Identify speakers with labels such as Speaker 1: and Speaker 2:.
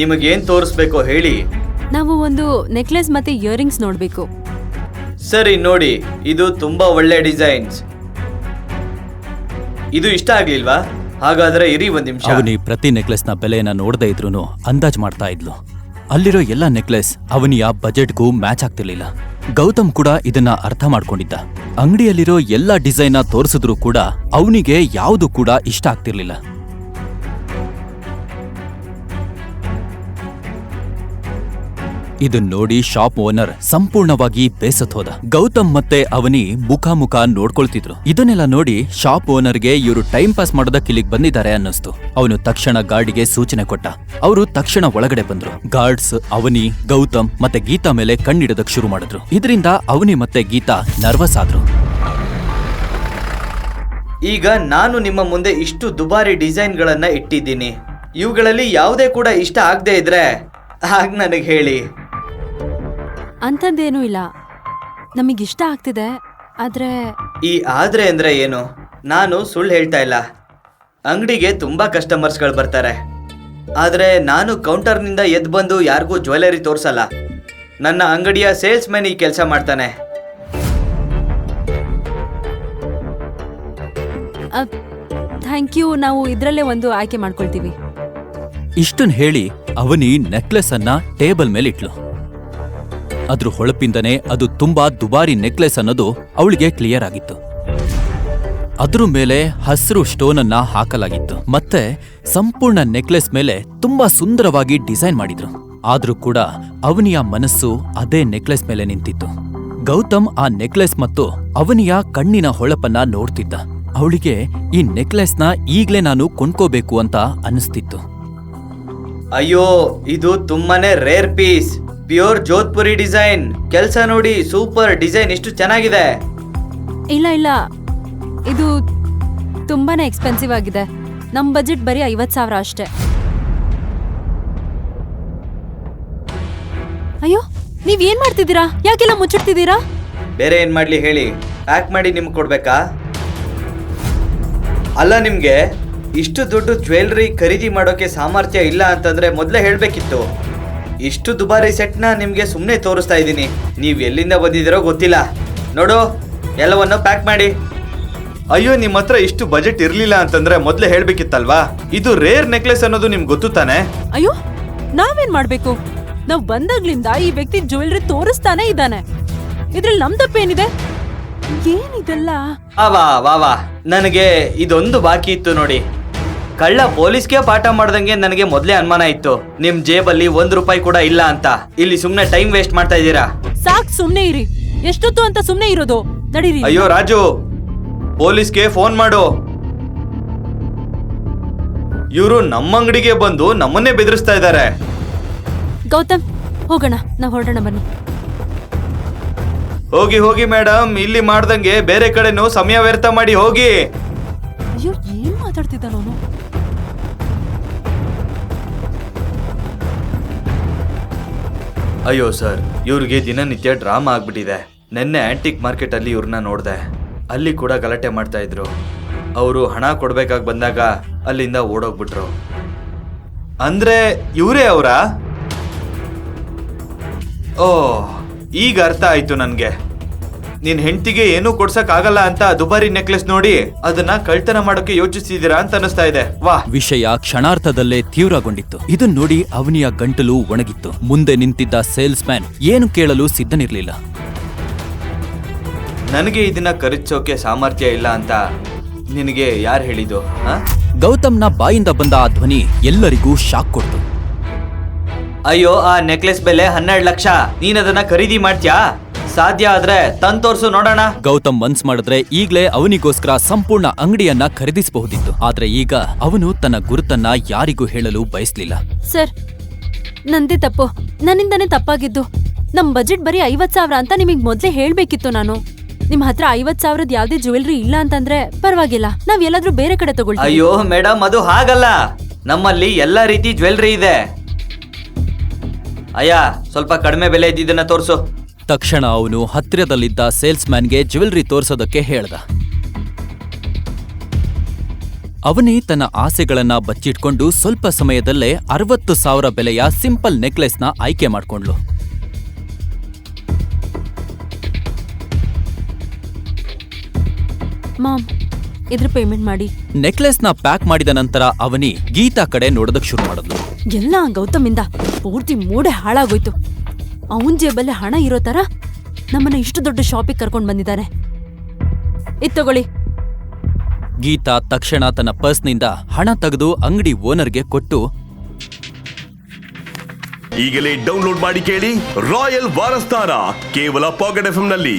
Speaker 1: ನಿಮಗೇನ್ ತೋರಿಸ್ಬೇಕೋ ಹೇಳಿ.
Speaker 2: ನಾವು ಒಂದು ನೆಕ್ಲೆಸ್ ಮತ್ತೆ ಇಯರಿಂಗ್ಸ್ ನೋಡ್ಬೇಕು.
Speaker 1: ಸರಿ ನೋಡಿ, ಇದು ತುಂಬಾ ಒಳ್ಳೆ ಡಿಸೈನ್ಸ್. ಇದು ಇಷ್ಟ ಆಗ್ಲಿಲ್ವಾ? ಹಾಗಾದ್ರೆ ಇರಿ ಒಂದ್ ನಿಮಿಷ.
Speaker 3: ಅವನಿ ಪ್ರತಿ ನೆಕ್ಲೆಸ್ನ ಬೆಲೆಯನ್ನ ನೋಡದೇ ಇದ್ರೂ ಅಂದಾಜ್ ಮಾಡ್ತಾ ಇದ್ಲು. ಅಲ್ಲಿರೋ ಎಲ್ಲ ನೆಕ್ಲೆಸ್ ಅವನಿಯ ಬಜೆಟ್ಗೂ ಮ್ಯಾಚ್ ಆಗ್ತಿರ್ಲಿಲ್ಲ. ಗೌತಮ್ ಕೂಡ ಇದನ್ನ ಅರ್ಥ ಮಾಡ್ಕೊಂಡಿದ್ದ. ಅಂಗಡಿಯಲ್ಲಿರೋ ಎಲ್ಲ ಡಿಸೈನ್ನ ತೋರಿಸಿದ್ರು ಕೂಡ ಅವನಿಗೆ ಯಾವುದು ಕೂಡ ಇಷ್ಟ ಆಗ್ತಿರ್ಲಿಲ್ಲ. ಇದನ್ ನೋಡಿ ಶಾಪ್ ಓನರ್ ಸಂಪೂರ್ಣವಾಗಿ ಬೇಸತ್ ಹೋದ. ಗೌತಮ್ ಮತ್ತೆ ಅವನಿ ಮುಖಾಮುಖ ನೋಡ್ಕೊಳ್ತಿದ್ರು. ಇದನ್ನೆಲ್ಲ ನೋಡಿ ಶಾಪ್ ಓನರ್ಗೆ ಇವರು ಟೈಮ್ ಪಾಸ್ ಮಾಡೋದಕ್ಕೆ ಇಲ್ಲಿಗೆ ಬಂದಿದ್ದಾರೆ ಅನ್ನಿಸ್ತು. ಅವನು ತಕ್ಷಣ ಗಾರ್ಡ್ಗೆ ಸೂಚನೆ ಕೊಟ್ಟ. ಅವರು ತಕ್ಷಣ ಒಳಗಡೆ ಬಂದ್ರು. ಗಾರ್ಡ್ಸ್ ಅವನಿ, ಗೌತಮ್ ಮತ್ತೆ ಗೀತಾ ಮೇಲೆ ಕಣ್ಣಿಡೋದಕ್ ಶುರು ಮಾಡಿದ್ರು. ಇದರಿಂದ ಅವನಿ ಮತ್ತೆ ಗೀತಾ ನರ್ವಸ್ ಆದ್ರು.
Speaker 1: ಈಗ ನಾನು ನಿಮ್ಮ ಮುಂದೆ ಇಷ್ಟು ದುಬಾರಿ ಡಿಸೈನ್ಗಳನ್ನ ಇಟ್ಟಿದ್ದೀನಿ. ಇವುಗಳಲ್ಲಿ ಯಾವುದೇ ಕೂಡ ಇಷ್ಟ ಆಗದೆ ಇದ್ರೆ ಆಗ ನನಗೆ ಹೇಳಿ.
Speaker 2: ಅಂಥದ್ದೇನೂ ಇಲ್ಲ, ನಮಗಿಷ್ಟ ಆಗ್ತಿದೆ. ಆದ್ರೆ
Speaker 1: ಈ ಆದ್ರೆ ಅಂದ್ರೆ ಏನು? ನಾನು ಸುಳ್ಳು ಹೇಳ್ತಾ ಇಲ್ಲ. ಅಂಗಡಿಗೆ ತುಂಬಾ ಕಸ್ಟಮರ್ಸ್ಗಳು ಬರ್ತಾರೆ. ಆದ್ರೆ ನಾನು ಕೌಂಟರ್ನಿಂದ ಎದ್ದು ಬಂದು ಯಾರಿಗೂ ಜ್ಯುವೆಲರಿ ತೋರಿಸಲ್ಲ. ನನ್ನ ಅಂಗಡಿಯ ಸೇಲ್ಸ್ ಮ್ಯಾನ್ ಈ ಕೆಲಸ ಮಾಡ್ತಾನೆ.
Speaker 2: ಥ್ಯಾಂಕ್ ಯು, ನಾವು ಇದರಲ್ಲೇ ಒಂದು ಆಯ್ಕೆ ಮಾಡ್ಕೊಳ್ತೀವಿ.
Speaker 3: ಇಷ್ಟನ್ ಹೇಳಿ ಅವನಿ ನೆಕ್ಲೆಸ್ ಅನ್ನ ಟೇಬಲ್ ಮೇಲೆ ಇಟ್ಲು. ಅದ್ರ ಹೊಳಪಿಂದನೇ ಅದು ತುಂಬಾ ದುಬಾರಿ ನೆಕ್ಲೆಸ್ ಅನ್ನೋದು ಅವಳಿಗೆ ಕ್ಲಿಯರ್ ಆಗಿತ್ತು. ಅದ್ರ ಮೇಲೆ ಹಸಿರು ಸ್ಟೋನ್ ಅನ್ನ ಹಾಕಲಾಗಿತ್ತು. ಮತ್ತೆ ಸಂಪೂರ್ಣ ನೆಕ್ಲೆಸ್ ಮೇಲೆ ತುಂಬಾ ಸುಂದರವಾಗಿ ಡಿಸೈನ್ ಮಾಡಿದ್ರು. ಆದ್ರೂ ಕೂಡ ಅವನಿಯ ಮನಸ್ಸು ಅದೇ ನೆಕ್ಲೆಸ್ ಮೇಲೆ ನಿಂತಿತ್ತು. ಗೌತಮ್ ಆ ನೆಕ್ಲೆಸ್ ಮತ್ತು ಅವನಿಯ ಕಣ್ಣಿನ ಹೊಳಪನ್ನ ನೋಡ್ತಿದ್ದ. ಅವಳಿಗೆ ಈ ನೆಕ್ಲೆಸ್ನ ಈಗ್ಲೇ ನಾನು ಕೊಂಡ್ಕೋಬೇಕು ಅಂತ ಅನಿಸ್ತಿತ್ತು.
Speaker 1: ಅಯ್ಯೋ, ಇದು ತುಂಬಾನೇ rare piece. Pure Jodhpuri design. ಕೆಲಸ ನೋಡಿ, ಸೂಪರ್ ಡಿಸೈನ್, ಎಷ್ಟು ಚೆನ್ನಾಗಿದೆ.
Speaker 2: ಇಲ್ಲ ಇಲ್ಲ, ಇದು ತುಂಬಾನೇ ಎಕ್ಸ್ಪೆನ್ಸಿವ್ ಆಗಿದೆ. ನಮ್ ಬಜೆಟ್ ಬರೀ 50,000 ಅಷ್ಟೇ. ಅಯ್ಯೋ, ನೀವ್ ಏನ್ ಮಾಡ್ತಿದ್ದೀರಾ? ಯಾಕೆಲ್ಲ ಮುಚ್ಚಿಡ್ತಿದ್ದೀರಾ?
Speaker 1: ಬೇರೆ ಏನ್ ಮಾಡ್ಲಿ ಹೇಳಿ? ಪ್ಯಾಕ್ ಮಾಡಿ ನಿಮ್ಗೆ ಕೊಡ್ಬೇಕಾ? ಅಲ್ಲ, ನಿಮ್ಗೆ ಇಷ್ಟು ದೊಡ್ಡ ಜ್ಯುವೆಲ್ರಿ ಖರೀದಿ ಮಾಡೋಕೆ ಸಾಮರ್ಥ್ಯ ಇಲ್ಲ ಅಂತಂದ್ರೆ ಮೊದಲೇ ಹೇಳ್ಬೇಕಿತ್ತು. ಇಷ್ಟು ದುಬಾರಿ ಸೆಟ್ನ ನಿಮ್ಗೆ ಸುಮ್ಮನೆ ತೋರಿಸ್ತಾ ಇದ್ದೀನಿ. ನೀವು ಎಲ್ಲಿಂದ ಬಂದಿದ್ದೀರೋ ಗೊತ್ತಿಲ್ಲ. ನೋಡು, ಎಲ್ಲವನ್ನು ಪ್ಯಾಕ್ ಮಾಡಿ. ಅಯ್ಯೋ, ನಿಮ್ಮ ಹತ್ರ ಇಷ್ಟು ಬಜೆಟ್ ಇರ್ಲಿಲ್ಲ ಅಂತಂದ್ರೆ ಮೊದಲೇ ಹೇಳ್ಬೇಕಿತ್ತಲ್ವಾ? ಇದು ರೇರ್ ನೆಕ್ಲೆಸ್ ಅನ್ನೋದು ನಿಮ್ಗೆ ಗೊತ್ತು ತಾನೆ?
Speaker 2: ಅಯ್ಯೋ, ನಾವೇನ್ ಮಾಡ್ಬೇಕು? ನಾವ್ ಬಂದಾಗ್ಲಿಂದ ಈ ವ್ಯಕ್ತಿ ಜ್ಯುವೆಲ್ರಿ ತೋರಿಸ್ತಾನೆ ಇದ್ದಾನೆ. ಇದ್ರಲ್ಲಿ ನಮ್ ತಪ್ಪೇನಿದೆ? ಏನಿದೆಲ್ಲ?
Speaker 1: ವಾ, ನನಗೆ ಇದೊಂದು ಬಾಕಿ ಇತ್ತು ನೋಡಿ. ಕಳ್ಳ ಪೊಲೀಸ್ಗೆ ಪಾಠ ಮಾಡ್ದಂಗೆ ನನಗೆ ಮೊದಲೇ ಅನುಮಾನ ಇತ್ತು. ನಿಮ್ ಜೇಬಲ್ಲಿ ₹1 ಕೂಡ ಇಲ್ಲ ಅಂತ. ಇಲ್ಲಿ ಸುಮ್ನೆ ಟೈಮ್ ವೇಸ್ಟ್ ಮಾಡ್ತಾ ಇದ್ದೀರಾ.
Speaker 2: ಸಾಕ್, ಸುಮ್ನೆ ಇರಿ. ಎಷ್ಟೊತ್ತು ಅಂತ ಸುಮ್ನೆ ಇರೋದು? ನಡೀರಿ.
Speaker 1: ಅಯ್ಯೋ ರಾಜು, ಪೊಲೀಸ್ಗೆ ಫೋನ್ ಮಾಡು. ಇವರು ನಮ್ಮ ಅಂಗಡಿಗೆ ಬಂದು ನಮ್ಮನ್ನೇ ಬೆದರಿಸ್ತಾ ಇದ್ದಾರೆ.
Speaker 2: ಗೌತಮ್, ಹೋಗೋಣ, ನಾವ್ ಹೊರಡೋಣ ಬನ್ನಿ.
Speaker 1: ಹೋಗಿ ಮೇಡಮ್, ಇಲ್ಲಿ ಮಾಡ್ದಂಗೆ ಬೇರೆ ಕಡೆನೂ ಸಮಯ ವ್ಯರ್ಥ ಮಾಡಿ ಹೋಗಿ.
Speaker 2: ಅಯ್ಯೋ, ಏನ್ ಮಾತಾಡ್ತಿದ್ದ ನಾನು?
Speaker 1: ಅಯ್ಯೋ ಸರ್, ಇವ್ರಿಗೆ ದಿನನಿತ್ಯ ಡ್ರಾಮಾ ಆಗ್ಬಿಟ್ಟಿದೆ. ನೆನ್ನೆ ಆಂಟಿಕ್ ಮಾರ್ಕೆಟ್ ಅಲ್ಲಿ ಇವ್ರನ್ನ ನೋಡ್ದೆ. ಅಲ್ಲಿ ಕೂಡ ಗಲಾಟೆ ಮಾಡ್ತಾ ಇದ್ರು. ಅವರು ಹಣ ಕೊಡ್ಬೇಕಾಗಿ ಬಂದಾಗ ಅಲ್ಲಿಂದ ಓಡೋಗ್ಬಿಟ್ರು. ಅಂದ್ರೆ ಇವರೇ ಅವರಾ? ಓ, ಈಗ ಅರ್ಥ ಆಯ್ತು ನನ್ಗೆ. ನಿನ್ ಹೆಂಡತಿಗೆ ಏನೂ ಕೊಡ್ಸಕ್ ಆಗಲ್ಲ ಅಂತ ದುಬಾರಿ ನೆಕ್ಲೆಸ್ ನೋಡಿ ಅದನ್ನ ಕಳ್ತನ ಮಾಡೋಕೆ ಯೋಚಿಸಿದೀರಾ ಅಂತ ಅನಿಸ್ತಾ ಇದೆ. ವಾ.
Speaker 3: ವಿಷಯ ಕ್ಷಣಾರ್ಧದಲ್ಲೇ ತೀವ್ರಗೊಂಡಿತ್ತು. ಇದನ್ ನೋಡಿ ಅವನಿಯ ಗಂಟಲು ಒಣಗಿತ್ತು. ಮುಂದೆ ನಿಂತಿದ್ದ ಸೇಲ್ಸ್ ಮ್ಯಾನ್ ಏನು ಕೇಳಲು ಸಿದ್ಧನಿರ್ಲಿಲ್ಲ.
Speaker 1: ನನಗೆ ಇದನ್ನ ಖರೀದಿಸೋಕೆ ಸಾಮರ್ಥ್ಯ ಇಲ್ಲ ಅಂತ ನಿನಗೆ ಯಾರು ಹೇಳಿದ್ದು?
Speaker 3: ಗೌತಮ್ನ ಬಾಯಿಂದ ಬಂದ ಆ ಧ್ವನಿ ಎಲ್ಲರಿಗೂ ಶಾಕ್ ಕೊಡ್ತು.
Speaker 1: ಅಯ್ಯೋ, ಆ ನೆಕ್ಲೆಸ್ ಬೆಲೆ 12 ಲಕ್ಷ. ನೀನದನ್ನ ಖರೀದಿ ಮಾಡ್ತೀಯಾ? ಸಾಧ್ಯ ಆದ್ರೆ ತಂದ್ ತೋರ್ಸು ನೋಡೋಣ.
Speaker 3: ಗೌತಮ್ ಮನ್ಸ್ ಮಾಡಿದ್ರೆ ಈಗ್ಲೇ ಅವನಿಗೋಸ್ಕರ ಸಂಪೂರ್ಣ ಅಂಗಡಿಯನ್ನ ಖರೀದಿಸಬಹುದಿತ್ತು. ಆದ್ರೆ ಈಗ ಅವನು ತನ್ನ ಗುರುತನ್ನ ಯಾರಿಗೂ ಹೇಳಲು ಬಯಸ್ಲಿಲ್ಲ.
Speaker 2: ಸರ್, ನಂದೇ ತಪ್ಪು. ನನ್ನಿಂದನೇ ತಪ್ಪಾಗಿದ್ದು. ನಮ್ ಬಜೆಟ್ ಬರೀ 50,000 ಅಂತ ನಿಮಗ್ ಮೊದ್ಲೇ ಹೇಳ್ಬೇಕಿತ್ತು ನಾನು. ನಿಮ್ ಹತ್ರ 50,000 ಯಾವ್ದೇ ಜ್ಯುವೆಲ್ರಿ ಇಲ್ಲ ಅಂತಂದ್ರೆ ಪರವಾಗಿಲ್ಲ, ನಾವ್ ಎಲ್ಲಾದ್ರೂ ಬೇರೆ ಕಡೆ ತಗೊಳ್ತೀವಿ.
Speaker 1: ಅಯ್ಯೋ ಮೇಡಮ್, ಅದು ಹಾಗಲ್ಲ. ನಮ್ಮಲ್ಲಿ ಎಲ್ಲಾ ರೀತಿ ಜ್ಯುವೆಲ್ರಿ ಇದೆ. ಅಯ್ಯ, ಸ್ವಲ್ಪ ಕಡಿಮೆ ಬೆಲೆ ಇದ್ದಿದ್ದನ್ನ ತೋರ್ಸು.
Speaker 3: ತಕ್ಷಣ ಅವನು ಹತ್ತಿರದಲ್ಲಿದ್ದ ಸೇಲ್ಸ್ ಮ್ಯಾನ್ಗೆ ಜ್ಯುವೆಲ್ರಿ ತೋರ್ಸೋದಕ್ಕೆ ಹೇಳ್ದ. ಅವನಿ ತನ್ನ ಆಸೆಗಳನ್ನ ಬಚ್ಚಿಟ್ಕೊಂಡು ಸ್ವಲ್ಪ ಸಮಯದಲ್ಲೇ 60,000 ಬೆಲೆಯ ಸಿಂಪಲ್ ನೆಕ್ಲೆಸ್ನ ಆಯ್ಕೆ ಮಾಡ್ಕೊಂಡ್ಲು.
Speaker 2: ಮಾಮ್, ಇದ್ರ ಪೇಮೆಂಟ್ ಮಾಡಿ.
Speaker 3: ನೆಕ್ಲೆಸ್ನ ಪ್ಯಾಕ್ ಮಾಡಿದ ನಂತರ ಅವನಿ ಗೀತಾ ಕಡೆ ನೋಡೋದಕ್ ಶುರು ಮಾಡಿದ್ಲು.
Speaker 2: ಎಲ್ಲ ಗೌತಮಿಂದ ಪೂರ್ತಿ ಮೂಡೆ ಹಾಳಾಗೋಯ್ತು. ಅವನ್ ಜೇಬಲ್ಲಿ ಹಣ ಇರೋ ತರ ನಮ್ಮನ್ನ ಇಷ್ಟು ದೊಡ್ಡ ಶಾಪಿಗೆ ಕರ್ಕೊಂಡ್ ಬಂದಿದ್ದಾನೆ. ಇದ್ ತಗೊಳ್ಳಿ.
Speaker 3: ಗೀತಾ ತಕ್ಷಣ ತನ್ನ ಪರ್ಸ್ನಿಂದ ಹಣ ತೆಗೆದು ಅಂಗಡಿ ಓನರ್ಗೆ ಕೊಟ್ಟು,
Speaker 4: ಈಗಲೇ ಡೌನ್ಲೋಡ್ ಮಾಡಿ ಕೇಳಿ ರಾಯಲ್ ವಾರಸ್ತಾರ ಕೇವಲ ಪಾಕೆಟ್ ಎಫ್ಎಂ ನಲ್ಲಿ.